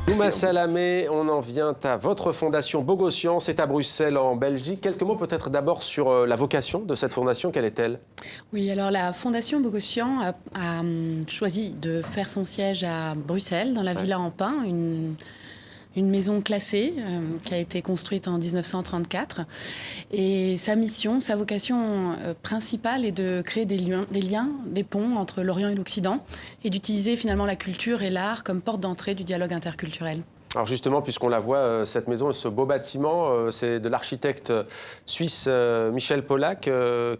Nouma Salamé, on en vient à votre fondation Bogossian, c'est à Bruxelles en Belgique. Quelques mots peut-être d'abord sur la vocation de cette fondation, quelle est-elle? Oui, alors la Fondation Bogossian a choisi de faire son siège à Bruxelles, dans la Villa en Pin, une maison classée qui a été construite en 1934. Et sa mission, sa vocation principale est de créer des liens, des ponts entre l'Orient et l'Occident et d'utiliser finalement la culture et l'art comme porte d'entrée du dialogue interculturel. Alors justement, puisqu'on la voit, cette maison, ce beau bâtiment, c'est de l'architecte suisse Michel Pollack.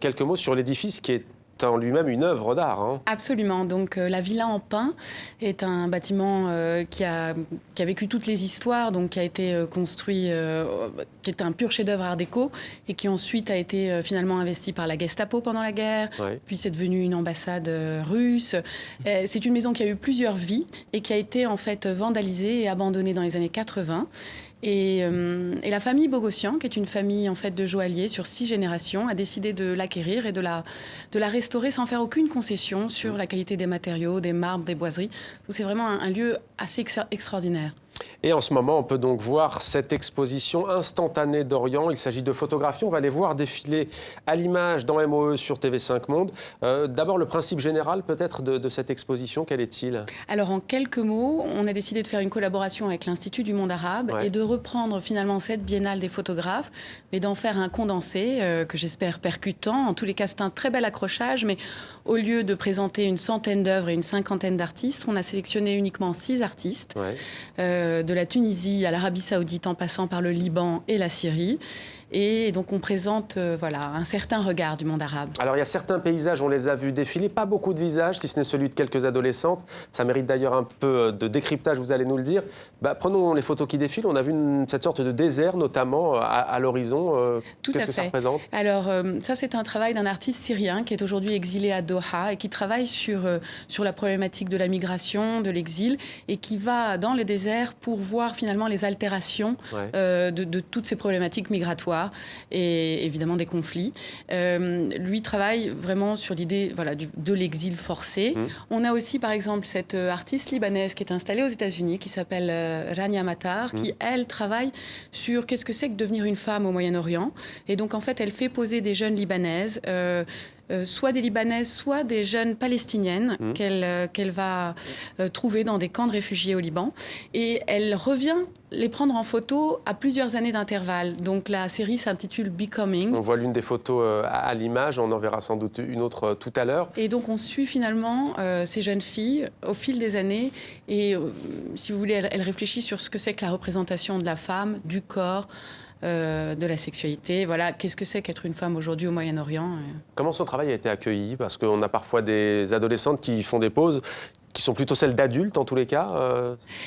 Quelques mots sur l'édifice qui est en lui-même une œuvre d'art, hein. Absolument. Donc la Villa en Pin est un bâtiment qui a vécu toutes les histoires, donc qui a été construit, qui est un pur chef-d'œuvre art déco et qui ensuite a été finalement investi par la Gestapo pendant la guerre, puis c'est devenu une ambassade russe. C'est une maison qui a eu plusieurs vies et qui a été en fait vandalisée et abandonnée dans les années 80. Et la famille Bogossian, qui est une famille en fait de joailliers sur 6 générations, a décidé de l'acquérir et de la restaurer sans faire aucune concession sur la qualité des matériaux, des marbres, des boiseries. C'est vraiment un lieu assez extraordinaire. Et en ce moment, on peut donc voir cette exposition instantanée d'Orient. Il s'agit de photographies. On va les voir défiler à l'image dans MOE sur TV5 Monde. D'abord, le principe général peut-être de cette exposition, quel est-il? Alors, en quelques mots, on a décidé de faire une collaboration avec l'Institut du monde arabe et de reprendre finalement cette biennale des photographes, mais d'en faire un condensé que j'espère percutant. En tous les cas, c'est un très bel accrochage, mais au lieu de présenter une centaine d'œuvres et une cinquantaine d'artistes, on a sélectionné uniquement 6 artistes. De la Tunisie à l'Arabie Saoudite en passant par le Liban et la Syrie. Et donc on présente voilà, un certain regard du monde arabe. Alors il y a certains paysages, on les a vus défiler, pas beaucoup de visages, si ce n'est celui de quelques adolescentes. Ça mérite d'ailleurs un peu de décryptage, vous allez nous le dire. Prenons les photos qui défilent, on a vu cette sorte de désert notamment à l'horizon. Qu'est-ce que ça représente? Alors ça c'est un travail d'un artiste syrien qui est aujourd'hui exilé à Doha et qui travaille sur la problématique de la migration, de l'exil et qui va dans le désert pour voir finalement les altérations de toutes ces problématiques migratoires et évidemment des conflits. Lui travaille vraiment sur l'idée de l'exil forcé. On a aussi par exemple cette artiste libanaise qui est installée aux États-Unis qui s'appelle Rania Matar qui elle travaille sur qu'est-ce que c'est que devenir une femme au Moyen-Orient. Et donc en fait elle fait poser des jeunes libanaises soit des Libanaises, soit des jeunes Palestiniennes qu'elle va trouver dans des camps de réfugiés au Liban. Et elle revient les prendre en photo à plusieurs années d'intervalle. Donc la série s'intitule Becoming. On voit l'une des photos à l'image, on en verra sans doute une autre tout à l'heure. Et donc on suit finalement ces jeunes filles au fil des années. Et si vous voulez, elle réfléchit sur ce que c'est que la représentation de la femme, du corps, de la sexualité. Voilà, qu'est-ce que c'est qu'être une femme aujourd'hui au Moyen-Orient? Comment son travail a été accueilli? Parce qu'on a parfois des adolescentes qui font des poses qui sont plutôt celles d'adultes en tous les cas.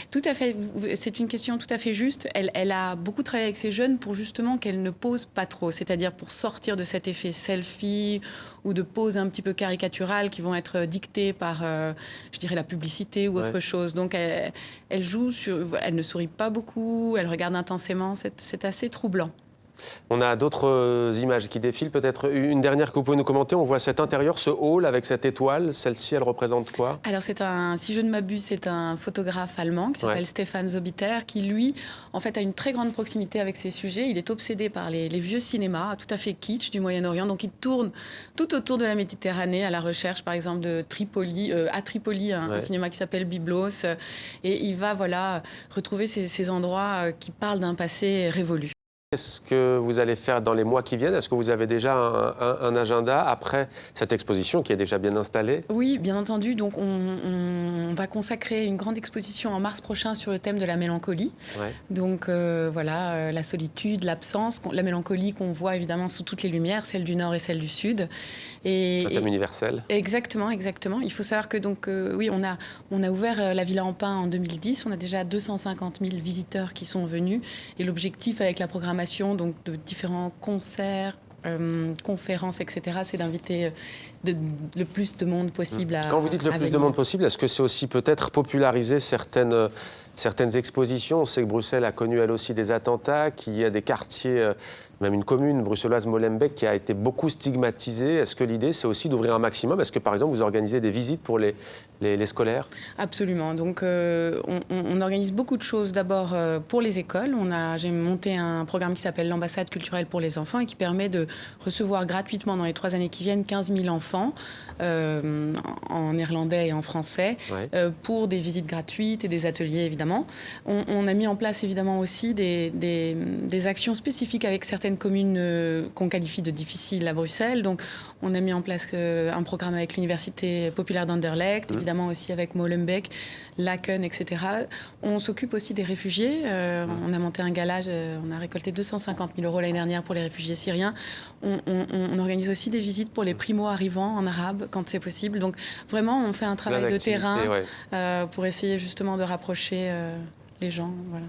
Tout à fait, c'est une question tout à fait juste. Elle a beaucoup travaillé avec ces jeunes pour justement qu'elles ne posent pas trop, c'est-à-dire pour sortir de cet effet selfie ou de poses un petit peu caricaturales qui vont être dictées par, je dirais, la publicité ou autre chose. Donc elle joue sur, elle ne sourit pas beaucoup, elle regarde intensément, c'est assez troublant. On a d'autres images qui défilent. Peut-être une dernière que vous pouvez nous commenter. On voit cet intérieur, ce hall avec cette étoile. Celle-ci, elle représente quoi? Alors, si je ne m'abuse, c'est un photographe allemand qui s'appelle Stefan Zobiter, qui, lui, en fait, a une très grande proximité avec ces sujets. Il est obsédé par les vieux cinémas, tout à fait kitsch du Moyen-Orient. Donc, il tourne tout autour de la Méditerranée à la recherche, par exemple, de Tripoli, à Tripoli, un cinéma qui s'appelle Byblos. Et il va, retrouver ces endroits qui parlent d'un passé révolu. Qu'est-ce que vous allez faire dans les mois qui viennent? Est-ce que vous avez déjà un agenda après cette exposition qui est déjà bien installée? Oui, bien entendu. Donc, on va consacrer une grande exposition en mars prochain sur le thème de la mélancolie. Donc, la solitude, l'absence, la mélancolie qu'on voit évidemment sous toutes les lumières, celle du Nord et celle du Sud. Un thème universel. Exactement. Il faut savoir que on a ouvert la Villa en Pin en 2010. On a déjà 250 000 visiteurs qui sont venus. Et l'objectif avec la programmation donc de différents concerts, conférences, etc., c'est d'inviter le plus de monde possible. Quand vous dites le plus de monde possible, est-ce que c'est aussi peut-être populariser certaines expositions? On sait que Bruxelles a connu elle aussi des attentats, qu'il y a des quartiers, même une commune bruxelloise, Molenbeek, qui a été beaucoup stigmatisée. Est-ce que l'idée, c'est aussi d'ouvrir un maximum? Est-ce que, par exemple, vous organisez des visites pour les scolaires? Absolument. Donc, on organise beaucoup de choses. D'abord, pour les écoles, j'ai monté un programme qui s'appelle l'ambassade culturelle pour les enfants et qui permet de recevoir gratuitement dans les 3 années qui viennent 15 000 enfants en néerlandais et en français pour des visites gratuites et des ateliers, évidemment. On a mis en place, évidemment, aussi des actions spécifiques avec certaines communes qu'on qualifie de difficiles à Bruxelles. Donc, on a mis en place un programme avec l'Université populaire d'Anderlecht, évidemment aussi avec Molenbeek, Laken, etc. On s'occupe aussi des réfugiés. On a monté un gala, on a récolté 250 000 € l'année dernière pour les réfugiés syriens. On organise aussi des visites pour les primo-arrivants en arabe, quand c'est possible. Donc, vraiment, on fait un travail de terrain pour essayer justement de rapprocher les gens. Voilà.